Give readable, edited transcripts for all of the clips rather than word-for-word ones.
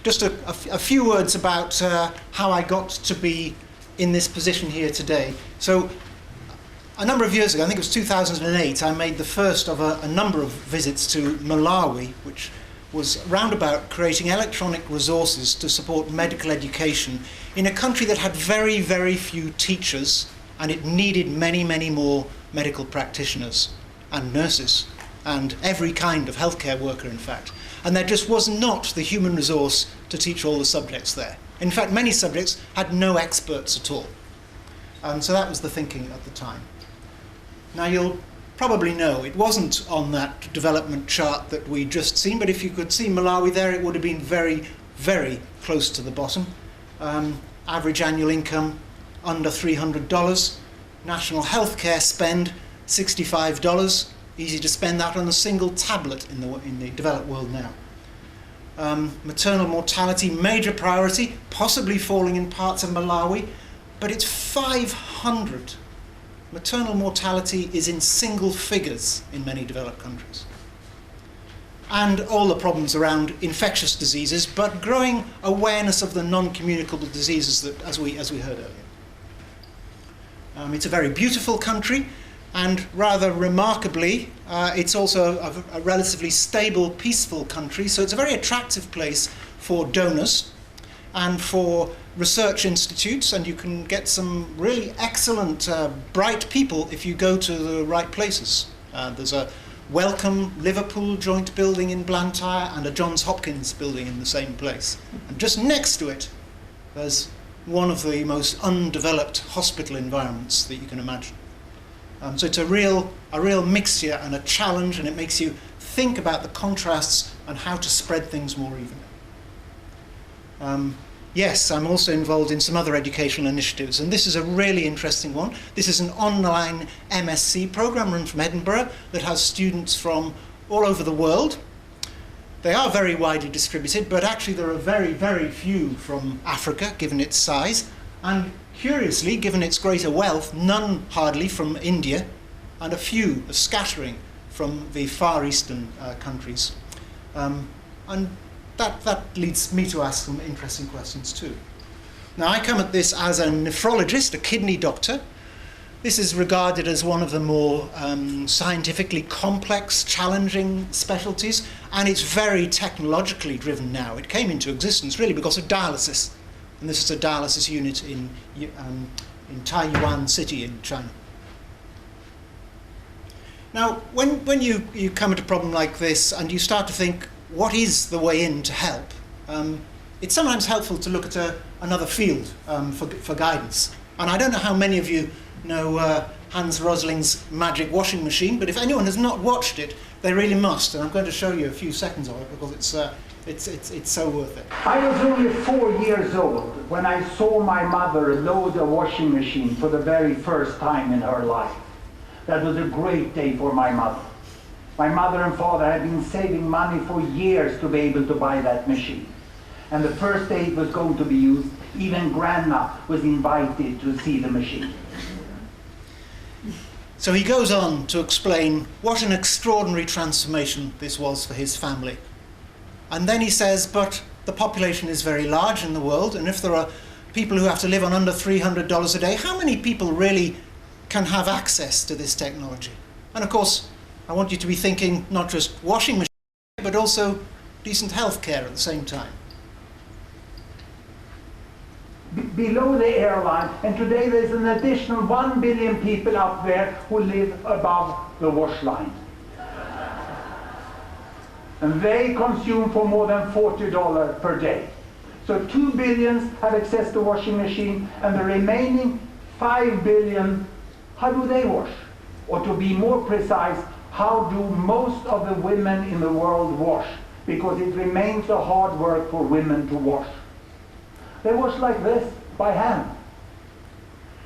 Just a few words about how I got to be in this position here today. So, a number of years ago, I think it was 2008, I made the first of a number of visits to Malawi, which was roundabout creating electronic resources to support medical education in a country that had very, very few teachers, and it needed many, many more medical practitioners and nurses and every kind of healthcare worker, in fact. And there just was not the human resource to teach all the subjects there. In fact, many subjects had no experts at all. So that was the thinking at the time. Now, you'll probably know it wasn't on that development chart that we just seen, but if you could see Malawi there, it would have been very, very close to the bottom. Average annual income under $300. National healthcare spend $65. Easy to spend that on a single tablet in the developed world now. Maternal mortality, major priority, possibly falling in parts of Malawi, but it's 500. Maternal mortality is in single figures in many developed countries. And all the problems around infectious diseases, but growing awareness of the non-communicable diseases that, as we heard earlier. It's a very beautiful country, and rather remarkably, it's also a relatively stable, peaceful country, so it's a very attractive place for donors and for research institutes, and you can get some really excellent, bright people if you go to the right places. There's a Wellcome Liverpool joint building in Blantyre and a Johns Hopkins building in the same place. And just next to it, there's one of the most undeveloped hospital environments that you can imagine. So it's a real mixture and a challenge, and it makes you think about the contrasts and how to spread things more evenly. Yes, I'm also involved in some other educational initiatives, and this is a really interesting one. This is an online MSc program run from Edinburgh that has students from all over the world. They are very widely distributed, but actually there are very, very few from Africa, given its size, and curiously, given its greater wealth, none hardly from India, and a few, a scattering, from the Far Eastern countries. And that leads me to ask some interesting questions too. Now, I come at this as a nephrologist, a kidney doctor. This is regarded as one of the more scientifically complex, challenging specialties, and it's very technologically driven now. It came into existence really because of dialysis, and this is a dialysis unit in Taiyuan City in China. Now, when you come at a problem like this and you start to think, what is the way in to help? It's sometimes helpful to look at another field for guidance. And I don't know how many of you know Hans Rosling's Magic Washing Machine, but if anyone has not watched it, they really must. And I'm going to show you a few seconds of it because it's so worth it. I was only 4 years old when I saw my mother load a washing machine for the very first time in her life. That was a great day for my mother. My mother and father had been saving money for years to be able to buy that machine. And the first day it was going to be used, even Grandma was invited to see the machine. So he goes on to explain what an extraordinary transformation this was for his family. And then he says, but the population is very large in the world, and if there are people who have to live on under $300 a day, how many people really can have access to this technology? And of course, I want you to be thinking not just washing machine, but also decent health care at the same time. Below the airline, and today there's an additional 1 billion people up there who live above the wash line. And they consume for more than $40 per day. So 2 billion have access to washing machine, and the remaining 5 billion, how do they wash? Or to be more precise, how do most of the women in the world wash? Because it remains a hard work for women to wash. They wash like this, by hand.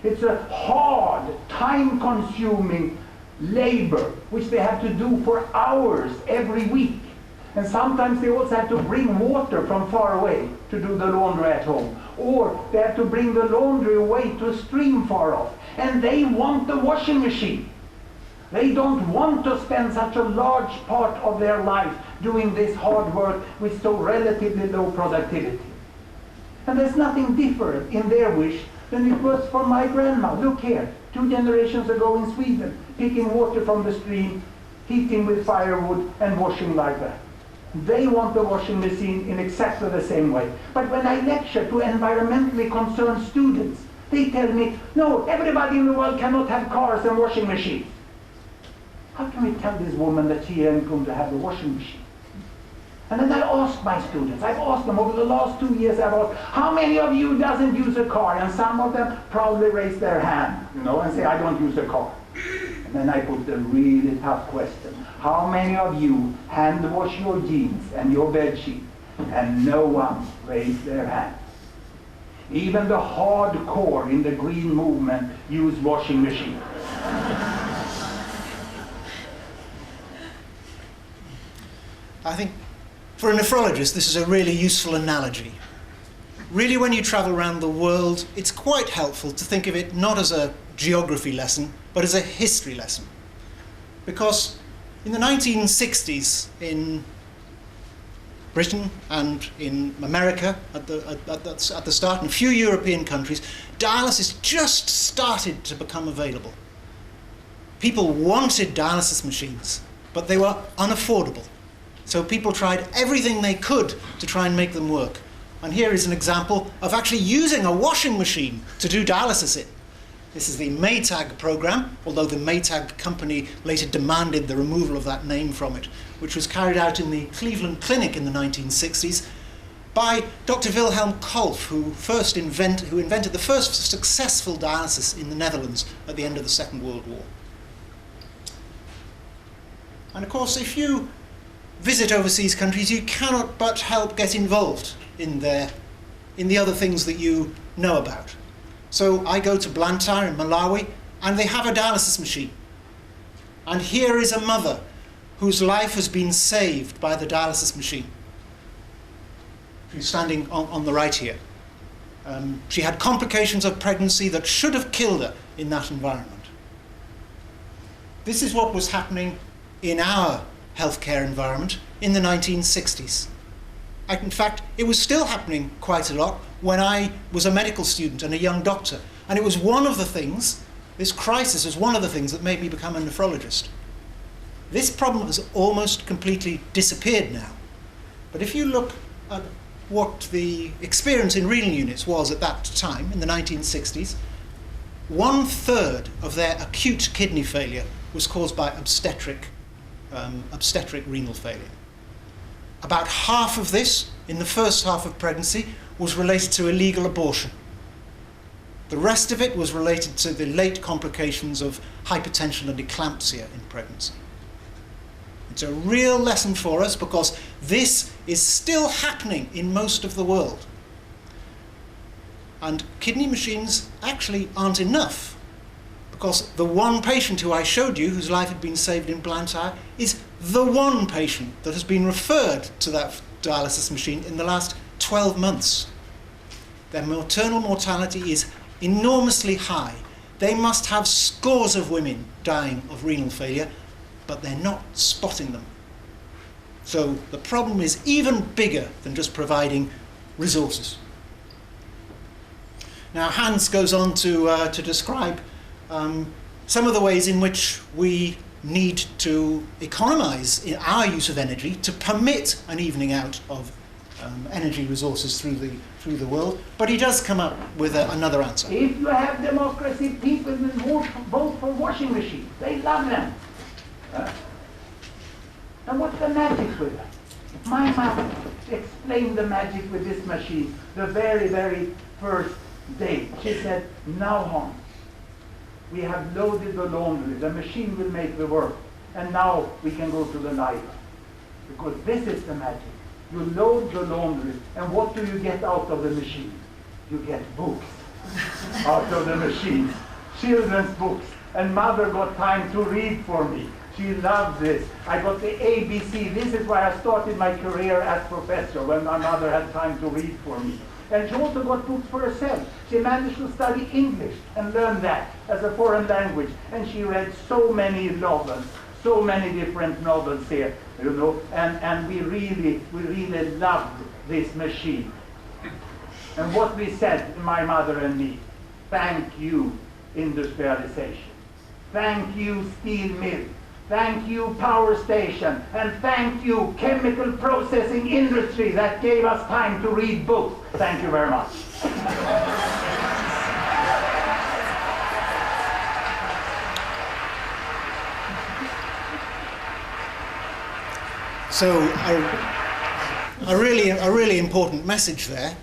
It's a hard, time-consuming labor, which they have to do for hours every week. And sometimes they also have to bring water from far away to do the laundry at home. Or they have to bring the laundry away to a stream far off. And they want the washing machine. They don't want to spend such a large part of their life doing this hard work with so relatively low productivity. And there's nothing different in their wish than it was for my grandma. Look here, 2 generations ago in Sweden, picking water from the stream, heating with firewood and washing like that. They want the washing machine in exactly the same way. But when I lecture to environmentally concerned students, they tell me, no, everybody in the world cannot have cars and washing machines. How can we tell this woman that she ain't going to have a washing machine? And then I ask my students, I've asked them over the last 2 years, I've asked, how many of you doesn't use a car? And some of them proudly raise their hand, and say, I don't use a car. And then I put the really tough question. How many of you hand wash your jeans and your bed sheet? And no one raised their hand. Even the hardcore in the green movement use washing machines. I think for a nephrologist, this is a really useful analogy. Really, when you travel around the world, it's quite helpful to think of it not as a geography lesson, but as a history lesson. Because in the 1960s, in Britain and in America at the start, and a few European countries, dialysis just started to become available. People wanted dialysis machines, but they were unaffordable. So people tried everything they could to try and make them work. And here is an example of actually using a washing machine to do dialysis in. This is the Maytag program, although the Maytag company later demanded the removal of that name from it, which was carried out in the Cleveland Clinic in the 1960s by Dr. Wilhelm Kolff, who invented the first successful dialysis in the Netherlands at the end of the Second World War. And of course, if you visit overseas countries, you cannot but help get involved in the other things that you know about. So I go to Blantyre in Malawi, and they have a dialysis machine. And here is a mother whose life has been saved by the dialysis machine. She's standing on the right here. She had complications of pregnancy that should have killed her in that environment. This is what was happening in our healthcare environment in the 1960s. In fact, it was still happening quite a lot when I was a medical student and a young doctor. And it was one of the things, this crisis was one of the things that made me become a nephrologist. This problem has almost completely disappeared now. But if you look at what the experience in renal units was at that time, in the 1960s, 1/3 of their acute kidney failure was caused by obstetric renal failure. About half of this, in the first half of pregnancy, was related to illegal abortion. The rest of it was related to the late complications of hypertension and eclampsia in pregnancy. It's a real lesson for us because this is still happening in most of the world. And kidney machines actually aren't enough, because the one patient who I showed you, whose life had been saved in Blantyre, is the one patient that has been referred to that dialysis machine in the last 12 months. Their maternal mortality is enormously high. They must have scores of women dying of renal failure, but they're not spotting them. So the problem is even bigger than just providing resources. Now Hans goes on to describe some of the ways in which we need to economize in our use of energy to permit an evening out of energy resources through the world, but he does come up with another answer. If you have democracy, people will vote for washing machines. They love them. And what's the magic with it? My mother explained the magic with this machine the very, very first day. She said, now Hans, we have loaded the laundry. The machine will make the work. And now we can go to the library. Because this is the magic. You load the laundry, and what do you get out of the machine? You get books out of the machine. Children's books. And mother got time to read for me. She loved this. I got the ABC. This is why I started my career as professor, when my mother had time to read for me. And she also got books for herself. She managed to study English and learn that as a foreign language. And she read so many novels, so many different novels here, you know, and we really loved this machine. And what we said, my mother and me, thank you, industrialization. Thank you, steel mill. Thank you, power station. And thank you, chemical processing industry that gave us time to read books. Thank you very much. So a really important message there.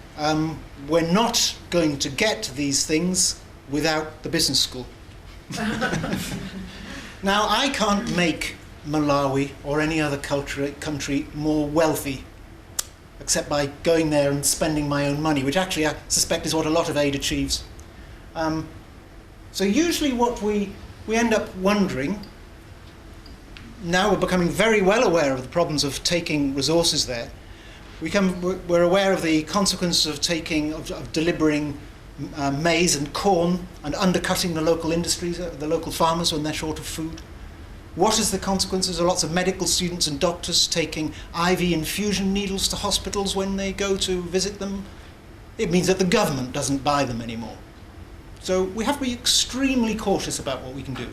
We're not going to get these things without the business school. Now, I can't make Malawi or any other country more wealthy, except by going there and spending my own money, which actually I suspect is what a lot of aid achieves. So usually what we end up wondering, now we're becoming very well aware of the problems of taking resources there. We're aware of the consequences of delivering maize and corn and undercutting the local industries, the local farmers when they're short of food. What is the consequences of lots of medical students and doctors taking IV infusion needles to hospitals when they go to visit them? It means that the government doesn't buy them anymore. So we have to be extremely cautious about what we can do.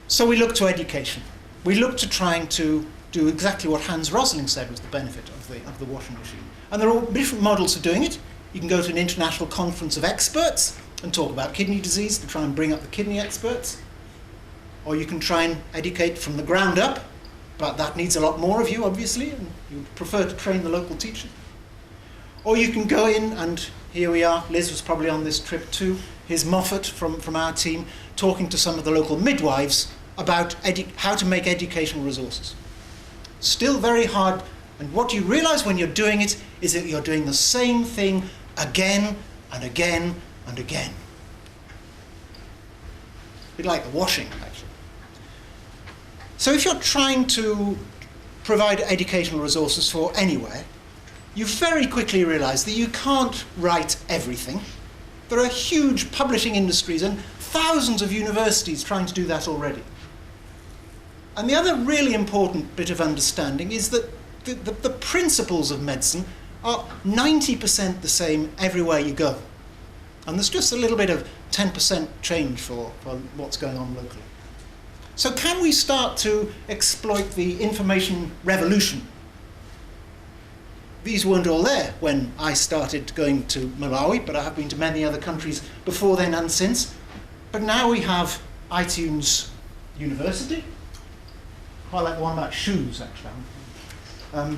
So we look to education. We look to trying to do exactly what Hans Rosling said was the benefit of the washing machine. And there are different models of doing it. You can go to an international conference of experts and talk about kidney disease to try and bring up the kidney experts. Or you can try and educate from the ground up, but that needs a lot more of you, obviously, and you prefer to train the local teacher. Or you can go in, and here we are, Liz was probably on this trip too, here's Moffat from our team, talking to some of the local midwives about how to make educational resources. Still very hard, and what you realise when you're doing it is that you're doing the same thing again and again and again. A bit like the washing, actually. So if you're trying to provide educational resources for anywhere, you very quickly realise that you can't write everything. There are huge publishing industries and thousands of universities trying to do that already. And the other really important bit of understanding is that the principles of medicine are 90% the same everywhere you go. And there's just a little bit of 10% change for what's going on locally. So can we start to exploit the information revolution? These weren't all there when I started going to Malawi, but I have been to many other countries before then and since. But now we have iTunes University. Quite like the one about shoes, actually.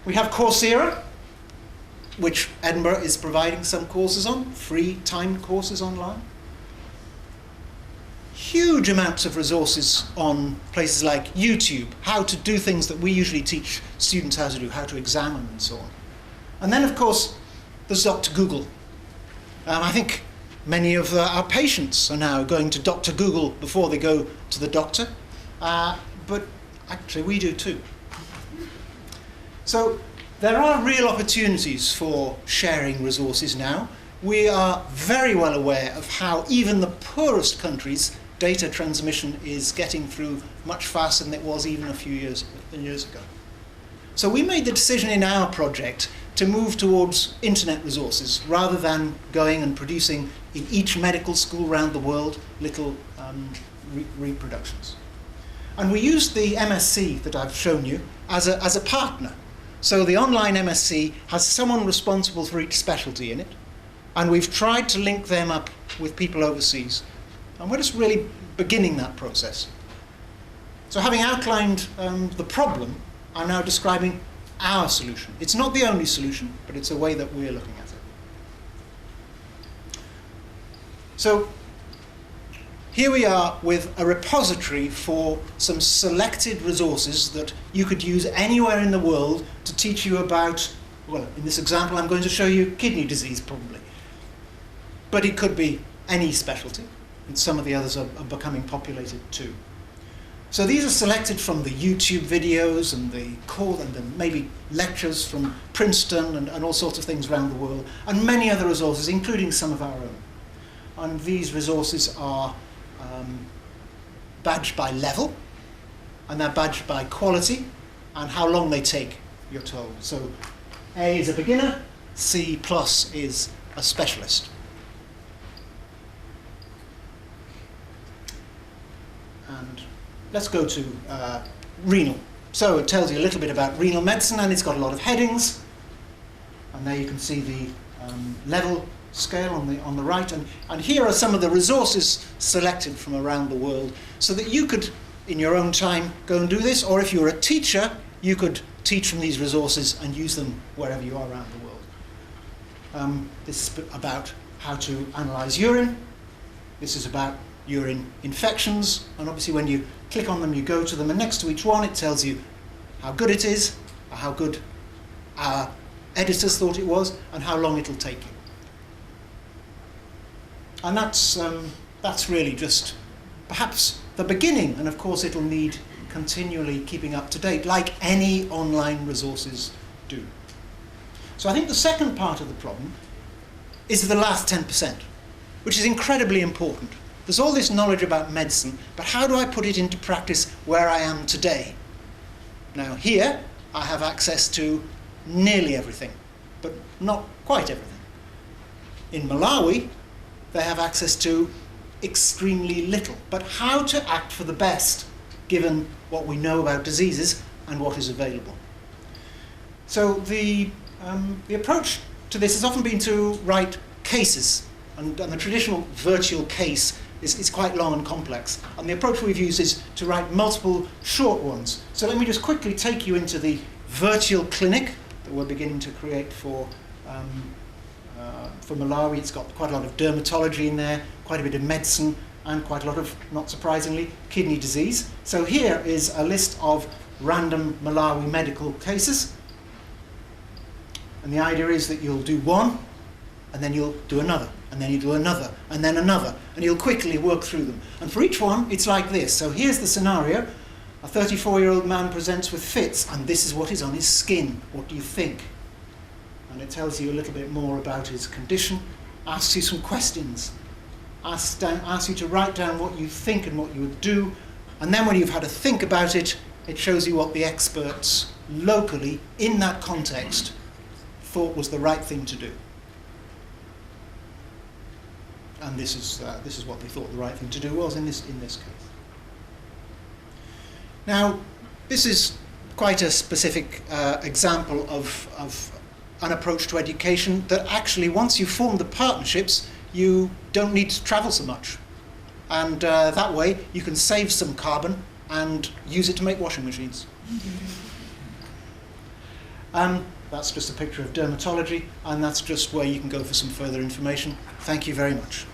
We have Coursera, which Edinburgh is providing some courses on, free timed courses online. Huge amounts of resources on places like YouTube, how to do things that we usually teach students how to do, how to examine and so on. And then, of course, there's Dr. Google. I think many of our patients are now going to Dr. Google before they go to the doctor, but actually we do too. So there are real opportunities for sharing resources now. We are very well aware of how even the poorest countries data transmission is getting through much faster than it was even a few years ago. So we made the decision in our project to move towards internet resources rather than going and producing in each medical school around the world little reproductions. And we used the MSc that I've shown you as a partner. So the online MSc has someone responsible for each specialty in it, and we've tried to link them up with people overseas. And we're just really beginning that process. So having outlined the problem, I'm now describing our solution. It's not the only solution, but it's a way that we're looking at it. So here we are with a repository for some selected resources that you could use anywhere in the world to teach you about, well, in this example I'm going to show you kidney disease probably. But it could be any specialty, and some of the others are becoming populated too. So these are selected from the YouTube videos and the maybe lectures from Princeton and all sorts of things around the world, and many other resources, including some of our own. And these resources are badged by level. and they're badged by quality and how long they take, you're told. So A is a beginner, C plus is a specialist. And let's go to renal. So it tells you a little bit about renal medicine, and it's got a lot of headings. And there you can see the level scale on the right. And here are some of the resources selected from around the world, so that you could, in your own time, go and do this. Or if you're a teacher, you could teach from these resources and use them wherever you are around the world. This is about how to analyze urine. This is about urine infections. And obviously when you click on them, you go to them. And next to each one, it tells you how good it is, or how good our editors thought it was, and how long it'll take you. And that's really just perhaps the beginning. And of course, it'll need continually keeping up to date, like any online resources do. So I think the second part of the problem is the last 10%, which is incredibly important. There's all this knowledge about medicine, but how do I put it into practice where I am today? Now here, I have access to nearly everything, but not quite everything. In Malawi, they have access to extremely little, but how to act for the best, given what we know about diseases and what is available. So the approach to this has often been to write cases, and the traditional virtual case is quite long and complex. And the approach we've used is to write multiple short ones. So let me just quickly take you into the virtual clinic that we're beginning to create for Malawi. It's got quite a lot of dermatology in there, quite a bit of medicine, and quite a lot of, not surprisingly, kidney disease. So here is a list of random Malawi medical cases. And the idea is that you'll do one, and then you'll do another, and then you do another, and then another, and you'll quickly work through them. And for each one, it's like this. So here's the scenario. A 34-year-old man presents with fits, and this is what is on his skin. What do you think? And it tells you a little bit more about his condition, asks you some questions, asks you to write down what you think and what you would do, and then when you've had a think about it, it shows you what the experts locally, in that context, thought was the right thing to do. And this is what they thought the right thing to do was in this case. Now, this is quite a specific example of an approach to education that actually, once you form the partnerships, you don't need to travel so much. And that way, you can save some carbon and use it to make washing machines. That's just a picture of dermatology, and that's just where you can go for some further information. Thank you very much.